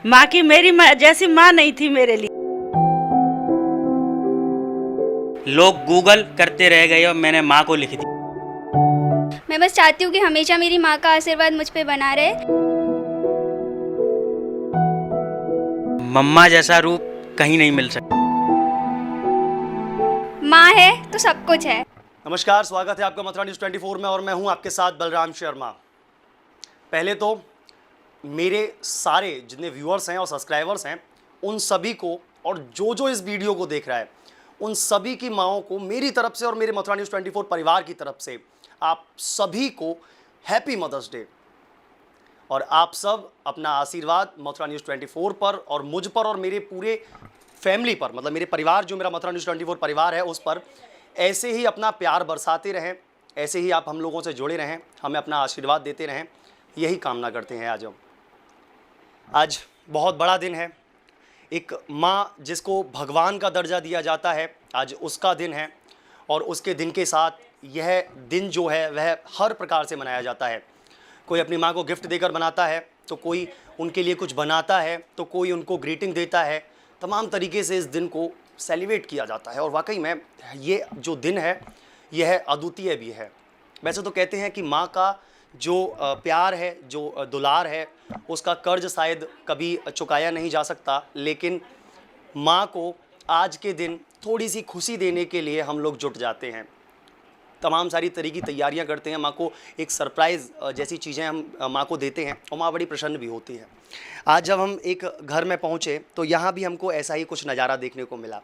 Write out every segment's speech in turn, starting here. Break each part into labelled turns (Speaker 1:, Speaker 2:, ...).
Speaker 1: माँ की मेरी माँ जैसी माँ नहीं थी मेरे लिए।
Speaker 2: लोग गूगल करते रह गए और मैंने माँ को लिख दी।
Speaker 3: मैं बस चाहती हूँ कि हमेशा मेरी माँ का आशीर्वाद मुझ पे बना रहे।
Speaker 2: मम्मा जैसा रूप कहीं नहीं मिल सकता।
Speaker 3: माँ है तो सब कुछ है।
Speaker 4: नमस्कार, स्वागत है आपका मथुरा न्यूज़ 24 में और मैं हूं आपके साथ बलराम शर्मा। पहले तो मेरे सारे जितने व्यूअर्स हैं और सब्सक्राइबर्स हैं उन सभी को, और जो इस वीडियो को देख रहा है उन सभी की माँओं को मेरी तरफ से और मेरे मथुरा न्यूज़ 24 परिवार की तरफ से आप सभी को हैप्पी मदर्स डे। और आप सब अपना आशीर्वाद मथुरा न्यूज़ 24 पर और मुझ पर और मेरे पूरे फैमिली पर, मतलब मेरे परिवार, जो मेरा मथुरा न्यूज़ 24 परिवार है, उस पर ऐसे ही अपना प्यार बरसाते रहें, ऐसे ही आप हम लोगों से जुड़े रहें, हमें अपना आशीर्वाद देते रहें, यही कामना करते हैं। आज बहुत बड़ा दिन है। एक माँ जिसको भगवान का दर्जा दिया जाता है, आज उसका दिन है। और उसके दिन के साथ यह दिन जो है वह हर प्रकार से मनाया जाता है। कोई अपनी माँ को गिफ्ट देकर बनाता है, तो कोई उनके लिए कुछ बनाता है, तो कोई उनको ग्रीटिंग देता है। तमाम तरीके से इस दिन को सेलिब्रेट किया जाता है और वाकई में ये जो दिन है यह अद्वितीय भी है। वैसे तो कहते हैं कि माँ का जो प्यार है, जो दुलार है, उसका कर्ज शायद कभी चुकाया नहीं जा सकता, लेकिन माँ को आज के दिन थोड़ी सी खुशी देने के लिए हम लोग जुट जाते हैं। तमाम सारी तरह की तैयारियां करते हैं, माँ को एक सरप्राइज़ जैसी चीज़ें हम माँ को देते हैं और माँ बड़ी प्रसन्न भी होती है। आज जब हम एक घर में पहुँचे तो यहाँ भी हमको ऐसा ही कुछ नज़ारा देखने को मिला।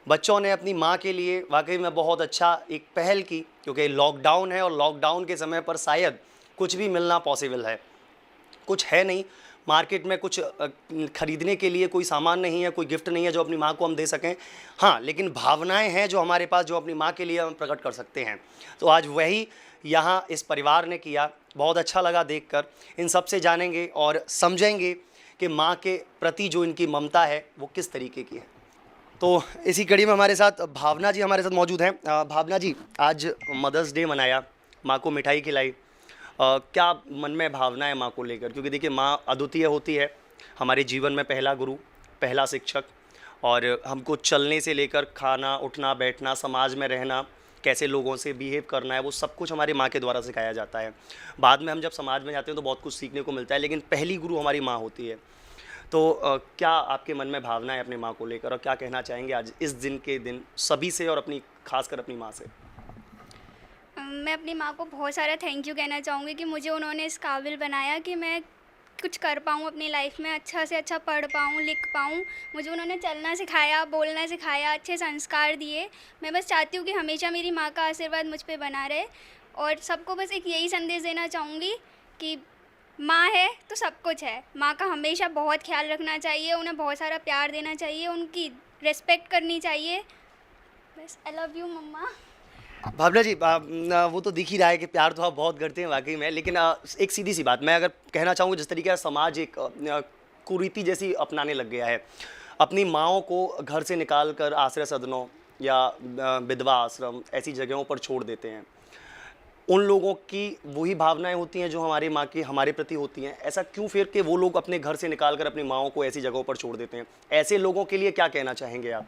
Speaker 4: बच्चों ने अपनी माँ के लिए वाकई में बहुत अच्छा एक पहल की, क्योंकि लॉकडाउन है और लॉकडाउन के समय पर शायद कुछ भी मिलना पॉसिबल है, कुछ है नहीं मार्केट में, कुछ खरीदने के लिए कोई सामान नहीं है, कोई गिफ्ट नहीं है जो अपनी माँ को हम दे सकें। हाँ, लेकिन भावनाएं हैं जो हमारे पास, जो अपनी माँ के लिए हम प्रकट कर सकते हैं। तो आज वही यहाँ इस परिवार ने किया। बहुत अच्छा लगा देखकर। इन सब से जानेंगे और समझेंगे कि माँ के प्रति जो इनकी ममता है वो किस तरीके की है। तो इसी कड़ी में हमारे साथ भावना जी हमारे साथ मौजूद हैं। भावना जी, आज मदर्स डे मनाया, माँ को मिठाई खिलाई, क्या मन में भावना है माँ को लेकर? क्योंकि देखिए, माँ अद्वितीय होती है, हमारे जीवन में पहला गुरु, पहला शिक्षक, और हमको चलने से लेकर खाना, उठना, बैठना, समाज में रहना, कैसे लोगों से बिहेव करना है, वो सब कुछ हमारी माँ के द्वारा सिखाया जाता है। बाद में हम जब समाज में जाते हैं तो बहुत कुछ सीखने को मिलता है, लेकिन पहली गुरु हमारी माँ होती है। तो क्या आपके मन में भावना है अपनी माँ को लेकर, और क्या कहना चाहेंगे आज इस दिन के दिन सभी से और अपनी खासकर अपनी माँ से?
Speaker 3: मैं अपनी माँ को बहुत सारा थैंक यू कहना चाहूँगी कि मुझे उन्होंने इस काबिल बनाया कि मैं कुछ कर पाऊँ अपनी लाइफ में, अच्छा से अच्छा पढ़ पाऊँ, लिख पाऊँ। मुझे उन्होंने चलना सिखाया, बोलना सिखाया, अच्छे संस्कार दिए। मैं बस चाहती हूँ कि हमेशा मेरी माँ का आशीर्वाद मुझ पे बना रहे, और सबको बस एक यही संदेश देना चाहूँगी कि माँ है तो सब कुछ है। माँ का हमेशा बहुत ख्याल रखना चाहिए, उन्हें बहुत सारा प्यार देना चाहिए, उनकी रिस्पेक्ट करनी चाहिए। बस आई लव यू मम्मा।
Speaker 4: भावना जी, वो तो दिख ही रहा है कि प्यार तो आप बहुत करते हैं वाकई में, लेकिन एक सीधी सी बात मैं अगर कहना चाहूँगा, जिस तरीके का समाज एक कुरीति जैसी अपनाने लग गया है, अपनी माँओं को घर से निकाल कर आश्रय सदनों या विधवा आश्रम ऐसी जगहों पर छोड़ देते हैं। उन लोगों की वही भावनाएं होती हैं जो हमारी माँ की हमारे प्रति होती हैं। ऐसा क्यों फिर कि वो लोग अपने घर से निकाल कर अपनी माँओं को ऐसी जगहों पर छोड़ देते हैं? ऐसे लोगों के लिए क्या कहना चाहेंगे आप?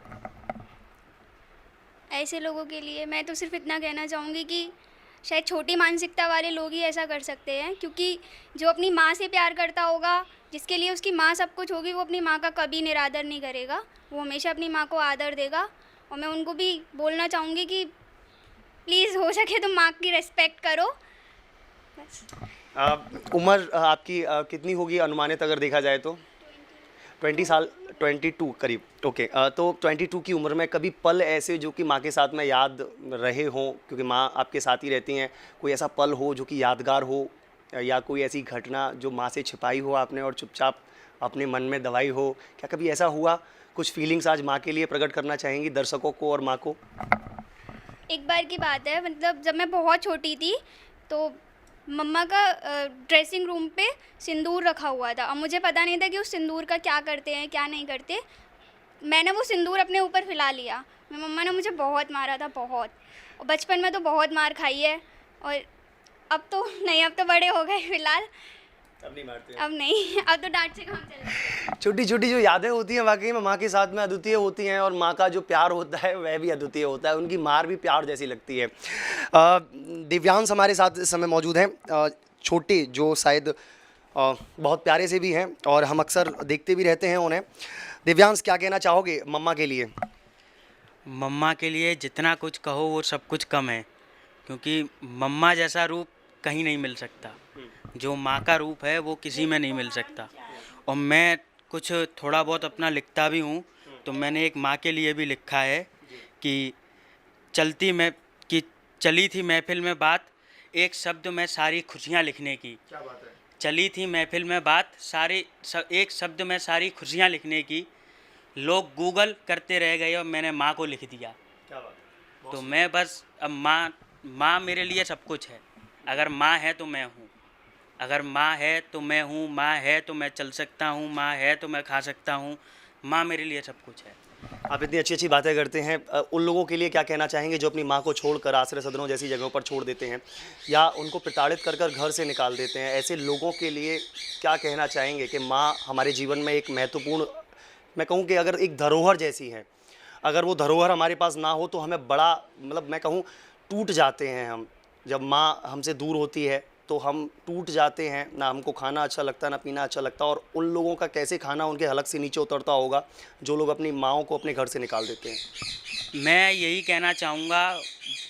Speaker 3: ऐसे लोगों के लिए मैं तो सिर्फ इतना कहना चाहूँगी कि शायद छोटी मानसिकता वाले लोग ही ऐसा कर सकते हैं, क्योंकि जो अपनी माँ से प्यार करता होगा, जिसके लिए उसकी माँ सब कुछ होगी, वो अपनी माँ का कभी निरादर नहीं करेगा, वो हमेशा अपनी माँ को आदर देगा। और मैं उनको भी बोलना चाहूँगी कि प्लीज़ हो सके तो माँ की रिस्पेक्ट करो। बस।
Speaker 4: उम्र आपकी कितनी होगी अनुमानित अगर देखा जाए तो? 20 साल, 22 करीब। ओके, तो 22 की उम्र में कभी पल ऐसे जो कि माँ के साथ में याद रहे हों, क्योंकि माँ आपके साथ ही रहती हैं, कोई ऐसा पल हो जो कि यादगार हो, या कोई ऐसी घटना जो माँ से छिपाई हो आपने और चुपचाप अपने मन में दबाई हो? क्या कभी ऐसा हुआ? कुछ फीलिंग्स आज माँ के लिए प्रकट करना चाहेंगी दर्शकों को और माँ को?
Speaker 3: एक बार की बात है, मतलब जब मैं बहुत छोटी थी तो मम्मा का ड्रेसिंग रूम पे सिंदूर रखा हुआ था। अब मुझे पता नहीं था कि उस सिंदूर का क्या करते हैं क्या नहीं करते। मैंने वो सिंदूर अपने ऊपर फैला लिया। मम्मा ने मुझे बहुत मारा था, बहुत। और बचपन में तो बहुत मार खाई है, और अब तो नहीं, अब तो बड़े हो गए फ़िलहाल।
Speaker 4: अब नहीं मारते?
Speaker 3: अब नहीं, अब तो डांट से काम चल रहा है।
Speaker 4: छोटी छोटी जो यादें होती हैं वाकई में माँ के साथ में अद्वितीय होती हैं, और माँ का जो प्यार होता है वह भी अद्वितीय होता है। उनकी मार भी प्यार जैसी लगती है। दिव्यांश हमारे साथ इस समय मौजूद हैं, छोटे जो शायद बहुत प्यारे से भी हैं, और हम अक्सर देखते भी रहते हैं उन्हें। दिव्यांश, क्या कहना चाहोगे मम्मा के लिए?
Speaker 2: मम्मा के लिए जितना कुछ कहो वो सब कुछ कम है, क्योंकि मम्मा जैसा रूप कहीं नहीं मिल सकता। जो माँ का रूप है वो किसी में नहीं मिल सकता। और मैं कुछ थोड़ा बहुत अपना लिखता भी हूँ, तो मैंने एक माँ के लिए भी लिखा है कि चली थी महफिल में बात, एक शब्द में सारी खुशियाँ लिखने की।
Speaker 4: क्या बात है?
Speaker 2: चली थी महफिल में बात, एक शब्द में सारी खुशियाँ लिखने की। लोग गूगल करते रह गए और मैंने माँ को लिख दिया।
Speaker 4: क्या बात है?
Speaker 2: तो मैं बस अब माँ मेरे लिए सब कुछ है। अगर माँ है तो मैं हूँ, अगर माँ है तो मैं हूँ, माँ है तो मैं चल सकता हूँ, माँ है तो मैं खा सकता हूँ। माँ मेरे लिए सब कुछ है।
Speaker 4: आप इतनी अच्छी अच्छी बातें करते हैं, उन लोगों के लिए क्या कहना चाहेंगे जो अपनी माँ को छोड़कर आश्रय सदनों जैसी जगहों पर छोड़ देते हैं, या उनको प्रताड़ित कर घर से निकाल देते हैं? ऐसे लोगों के लिए क्या कहना चाहेंगे कि माँ हमारे जीवन में एक महत्वपूर्ण, मैं कहूँ कि अगर एक धरोहर जैसी है, अगर वो धरोहर हमारे पास ना हो तो हमें बड़ा, मतलब मैं कहूँ टूट जाते हैं हम। जब माँ हमसे दूर होती है तो हम टूट जाते हैं, ना हमको खाना अच्छा लगता ना पीना अच्छा लगता। और उन लोगों का कैसे खाना उनके हलक से नीचे उतरता होगा जो लोग अपनी माँओं को अपने घर से निकाल देते हैं।
Speaker 2: मैं यही कहना चाहूँगा,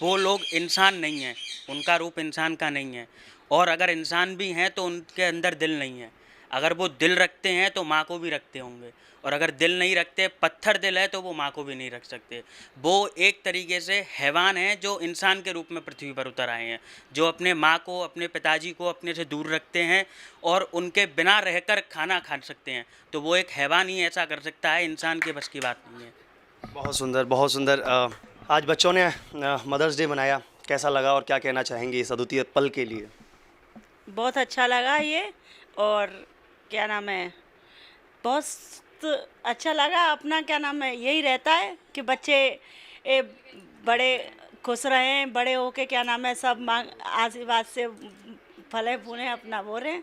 Speaker 2: वो लोग इंसान नहीं हैं, उनका रूप इंसान का नहीं है। और अगर इंसान भी हैं तो उनके अंदर दिल नहीं है। अगर वो दिल रखते हैं तो माँ को भी रखते होंगे, और अगर दिल नहीं रखते, पत्थर दिल है, तो वो माँ को भी नहीं रख सकते। वो एक तरीके से हैवान हैं जो इंसान के रूप में पृथ्वी पर उतर आए हैं, जो अपने माँ को, अपने पिताजी को अपने से दूर रखते हैं और उनके बिना रहकर खाना खा सकते हैं। तो वो एक हैवान ही ऐसा कर सकता है, इंसान के बस की बात नहीं है।
Speaker 4: बहुत सुंदर, बहुत सुंदर। आज बच्चों ने मदर्स डे मनाया, कैसा लगा और क्या कहना चाहेंगे इस अद्वितीय पल के लिए?
Speaker 1: बहुत अच्छा लगा ये, और क्या नाम है, बहुत अच्छा लगा। अपना क्या नाम है, यही रहता है कि बच्चे बड़े खुश रहें, बड़े होके क्या नाम है सब आशीर्वाद से फले फूले अपना वो रहें।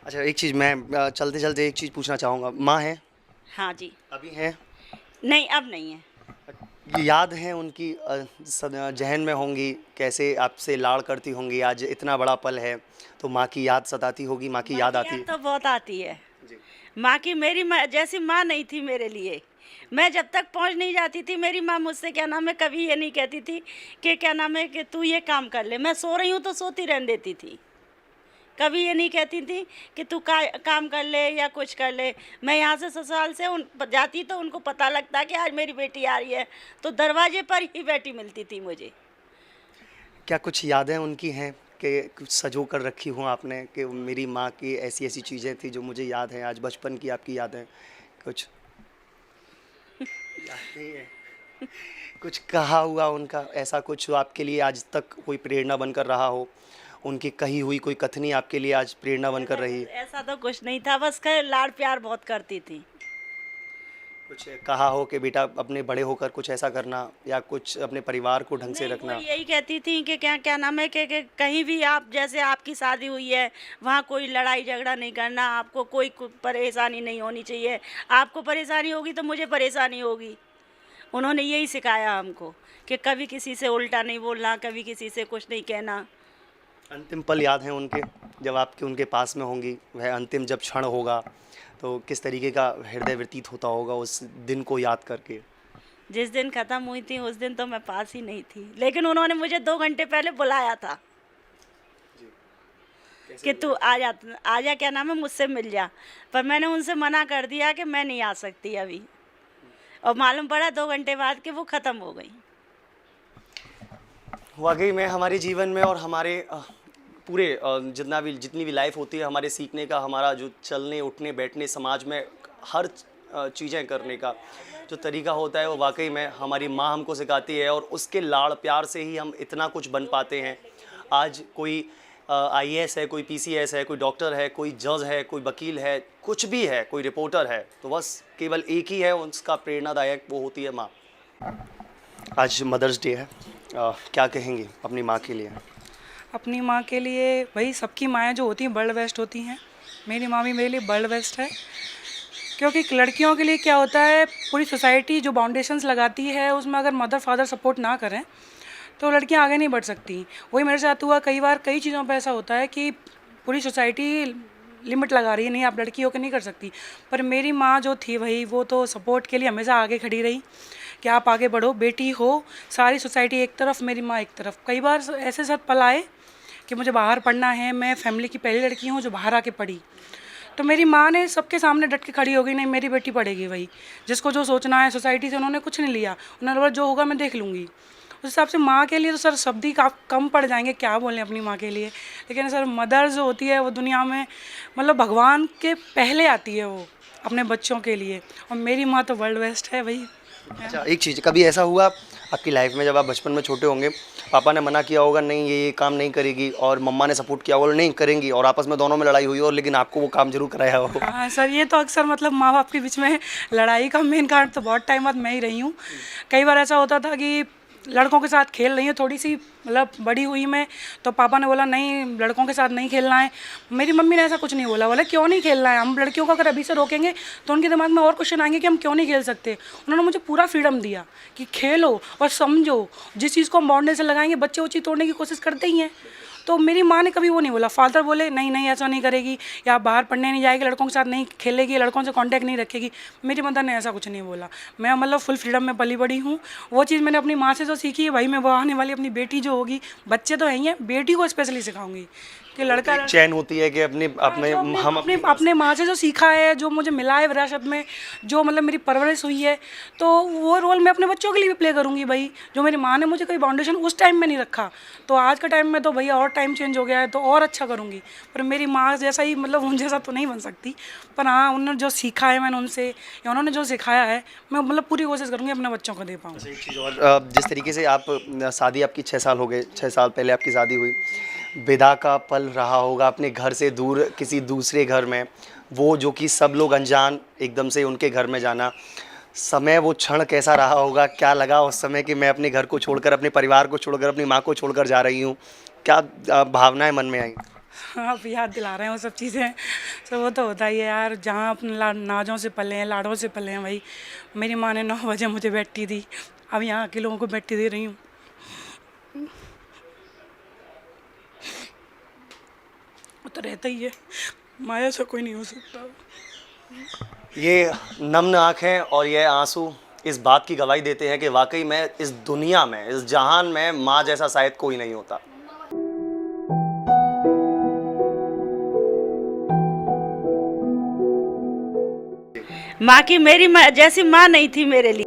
Speaker 4: अच्छा, एक चीज़ मैं चलते चलते एक चीज़ पूछना चाहूँगा। माँ है?
Speaker 1: हाँ जी।
Speaker 4: अभी हैं?
Speaker 1: नहीं, अब नहीं है।
Speaker 4: ये याद हैं उनकी जहन में होंगी, कैसे आपसे लाड़ करती होंगी? आज इतना बड़ा पल है तो माँ की याद सताती होगी, माँ की याद आती है?
Speaker 1: तो बहुत आती है
Speaker 4: जी।
Speaker 1: माँ की। मेरी माँ जैसी माँ नहीं थी मेरे लिए। मैं जब तक पहुँच नहीं जाती थी, मेरी माँ मुझसे क्या नाम है कभी ये नहीं कहती थी कि क्या नाम है कि तू ये काम कर ले। मैं सो रही हूँ तो सोती रहने देती थी। कभी ये नहीं कहती थी कि तू काम कर ले या कुछ कर ले। मैं यहाँ से ससुराल से जाती तो उनको पता लगता कि आज मेरी बेटी आ रही है, तो दरवाजे पर ही बेटी मिलती थी मुझे।
Speaker 4: क्या कुछ यादें उनकी हैं कि कुछ सजो कर रखी हूँ आपने कि मेरी माँ की ऐसी ऐसी चीज़ें थी जो मुझे याद हैं? आज बचपन की आपकी यादें कुछ याद नहीं है? कुछ कहा हुआ उनका ऐसा कुछ जो आपके लिए आज तक कोई प्रेरणा बनकर रहा हो? उनकी कही हुई कोई कथनी आपके लिए आज प्रेरणा बनकर रही?
Speaker 1: ऐसा तो कुछ नहीं था, बस लाड़ प्यार बहुत करती थी।
Speaker 4: कुछ कहा हो कि बेटा अपने बड़े होकर कुछ ऐसा करना, या कुछ अपने परिवार को ढंग से
Speaker 1: नहीं,
Speaker 4: रखना?
Speaker 1: वो यही कहती थी कि क्या नाम है कि कहीं भी आप, जैसे आपकी शादी हुई है, वहाँ कोई लड़ाई झगड़ा नहीं करना, आपको कोई परेशानी नहीं होनी चाहिए। आपको परेशानी होगी तो मुझे परेशानी होगी। उन्होंने यही सिखाया हमको कि कभी किसी से उल्टा नहीं बोलना, कभी किसी से कुछ नहीं कहना।
Speaker 4: अंतिम पल याद हैं उनके, जब आपके उनके पास में होंगी, वह अंतिम जब क्षण होगा तो किस तरीके का हृदय व्यतीत होता होगा उस दिन को याद करके?
Speaker 1: जिस दिन ख़त्म हुई थी उस दिन तो मैं पास ही नहीं थी, लेकिन उन्होंने मुझे 2 घंटे पहले बुलाया था कि तू आजा क्या नाम है मुझसे मिल जा। पर मैंने उनसे मना कर दिया कि मैं नहीं आ सकती अभी, और मालूम पड़ा 2 घंटे बाद कि वो ख़त्म हो गई।
Speaker 4: वाकई में हमारे जीवन में और हमारे पूरे जितनी भी लाइफ होती है, हमारे सीखने का, हमारा जो चलने उठने बैठने समाज में हर चीज़ें करने का जो तरीका होता है वो वाकई में हमारी माँ हमको सिखाती है, और उसके लाड़ प्यार से ही हम इतना कुछ बन पाते हैं। आज कोई IAS है, कोई PCS है, कोई डॉक्टर है, कोई जज है, कोई वकील है, कुछ भी है, कोई रिपोर्टर है, तो बस केवल एक ही है उसका प्रेरणादायक, वो होती है माँ। आज मदर्स डे है, क्या कहेंगे अपनी माँ के लिए?
Speaker 5: अपनी माँ के लिए, भाई सबकी माएँ जो होती हैं वर्ल्ड बेस्ट होती हैं, मेरी मामी मेरे लिए वर्ल्ड बेस्ट है, क्योंकि लड़कियों के लिए क्या होता है, पूरी सोसाइटी जो बाउंडेशंस लगाती है उसमें अगर मदर फादर सपोर्ट ना करें तो लड़कियां आगे नहीं बढ़ सकती। वही मेरे साथ हुआ कई बार, कई चीज़ों पे ऐसा होता है कि पूरी सोसाइटी लिमिट लगा रही है, नहीं आप लड़की होकर नहीं कर सकती, पर मेरी माँ जो थी भाई वो तो सपोर्ट के लिए हमेशा आगे खड़ी रही कि आप आगे बढ़ो, बेटी हो, सारी सोसाइटी एक तरफ, मेरी माँ एक तरफ। कई बार ऐसे साथ पल आए कि मुझे बाहर पढ़ना है, मैं फैमिली की पहली लड़की हूँ जो बाहर आके पढ़ी, तो मेरी माँ ने सबके सामने डट के खड़ी हो गई, नहीं मेरी बेटी पढ़ेगी भाई, जिसको जो सोचना है। सोसाइटी से उन्होंने कुछ नहीं लिया, उन्होंने बोला जो होगा मैं देख लूँगी। उस हिसाब से माँ के लिए तो सर शब्द ही कम पड़ जाएंगे, क्या बोलें अपनी माँ के लिए। लेकिन सर मदर जो होती है वो दुनिया में मतलब भगवान के पहले आती है वो अपने बच्चों के लिए, और मेरी माँ तो वर्ल्ड बेस्ट है भाई।
Speaker 4: अच्छा, एक चीज़, कभी ऐसा हुआ आपकी लाइफ में जब आप बचपन में छोटे होंगे, पापा ने मना किया होगा नहीं ये काम नहीं करेगी, और मम्मा ने सपोर्ट किया होगा नहीं करेंगी, और आपस में दोनों में लड़ाई हुई हो, लेकिन आपको वो काम जरूर कराया हो?
Speaker 5: हाँ सर, ये तो अक्सर मतलब माँ बाप के बीच में लड़ाई का मेन कारण तो बहुत टाइम बाद मैं ही रही हूँ। कई बार ऐसा होता था कि लड़कों के साथ खेल रही हूँ, थोड़ी सी मतलब बड़ी हुई मैं, तो पापा ने बोला नहीं लड़कों के साथ नहीं खेलना है। मेरी मम्मी ने ऐसा कुछ नहीं बोला, बोला क्यों नहीं खेलना है, हम लड़कियों को अगर अभी से रोकेंगे तो उनके दिमाग में और क्वेश्चन आएंगे कि हम क्यों नहीं खेल सकते। उन्होंने मुझे पूरा फ्रीडम दिया कि खेलो और समझो, जिस चीज़ को हम बाउंड्री से लगाएंगे बच्चे वो चीज़ तोड़ने की कोशिश करते ही हैं। तो मेरी माँ ने कभी वो नहीं बोला। फादर बोले नहीं नहीं ऐसा नहीं करेगी, या बाहर पढ़ने नहीं जाएगी, लड़कों के साथ नहीं खेलेगी, लड़कों से कांटेक्ट नहीं रखेगी। मेरी मदर ने ऐसा कुछ नहीं बोला। मैं मतलब फुल फ्रीडम में पली बड़ी हूँ। वो चीज़ मैंने अपनी माँ से जो सीखी है भाई, मैं वो आने वाली अपनी बेटी जो होगी, बच्चे तो है ही हैं, बेटी को स्पेशली सिखाऊंगी कि लड़का
Speaker 4: चैन होती है कि अपने अपने हम
Speaker 5: अपने माँ से जो सीखा है, जो मुझे मिला है विरासत में, जो मतलब मेरी परवरिश हुई है, तो वो रोल मैं अपने बच्चों के लिए भी प्ले करूँगी भाई। जो मेरी माँ ने मुझे कोई बाउंडेशन उस टाइम में नहीं रखा, तो आज के टाइम में तो भैया और टाइम चेंज हो गया है तो और अच्छा करूँगी। पर मेरी माँ जैसा ही मतलब उन जैसा तो नहीं बन सकती, पर हाँ उन्होंने जो सीखा है मैंने उनसे, या उन्होंने जो सिखाया है मैं मतलब पूरी कोशिश करूँगी अपने बच्चों को दे पाऊँ।
Speaker 4: एक चीज़ और, जिस तरीके से आप शादी आपकी 6 साल हो गए, 6 साल पहले आपकी शादी हुई, विदा का पल रहा होगा अपने घर से दूर किसी दूसरे घर में, वो जो कि सब लोग अनजान एकदम से उनके घर में जाना, समय वो क्षण कैसा रहा होगा? क्या लगा उस समय कि मैं अपने घर को छोड़कर, अपने परिवार को छोड़कर, अपनी माँ को छोड़कर जा रही हूँ? क्या भावनाएं मन में आई?
Speaker 5: आप याद दिला रहे हैं वो सब चीज़ें, तो वो तो होता ही है यार। जहाँ अपने नाजों से पले हैं, लाड़ों से पले हैं भाई। मेरी माँ ने 9 बजे मुझे बैठी दी, अब यहाँ के लोगों को बैठी दे रही हूँ। वो तो रहता ही है, माया से कोई नहीं हो सकता।
Speaker 4: ये नम्न आँखें और ये आंसू इस बात की गवाही देते हैं कि वाकई में इस दुनिया में, इस जहान में माँ जैसा शायद कोई नहीं होता।
Speaker 1: माँ की मेरी माँ जैसी माँ नहीं थी मेरे लिए।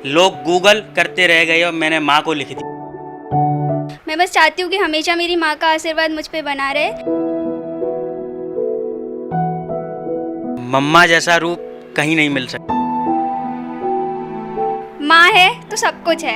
Speaker 2: लोग गूगल करते रह गए और मैंने माँ को लिख दी।
Speaker 3: मैं बस चाहती हूँ कि हमेशा मेरी माँ का आशीर्वाद मुझ पे बना रहे।
Speaker 2: मम्मा जैसा रूप कहीं नहीं मिल सकता।
Speaker 3: माँ है तो सब कुछ है।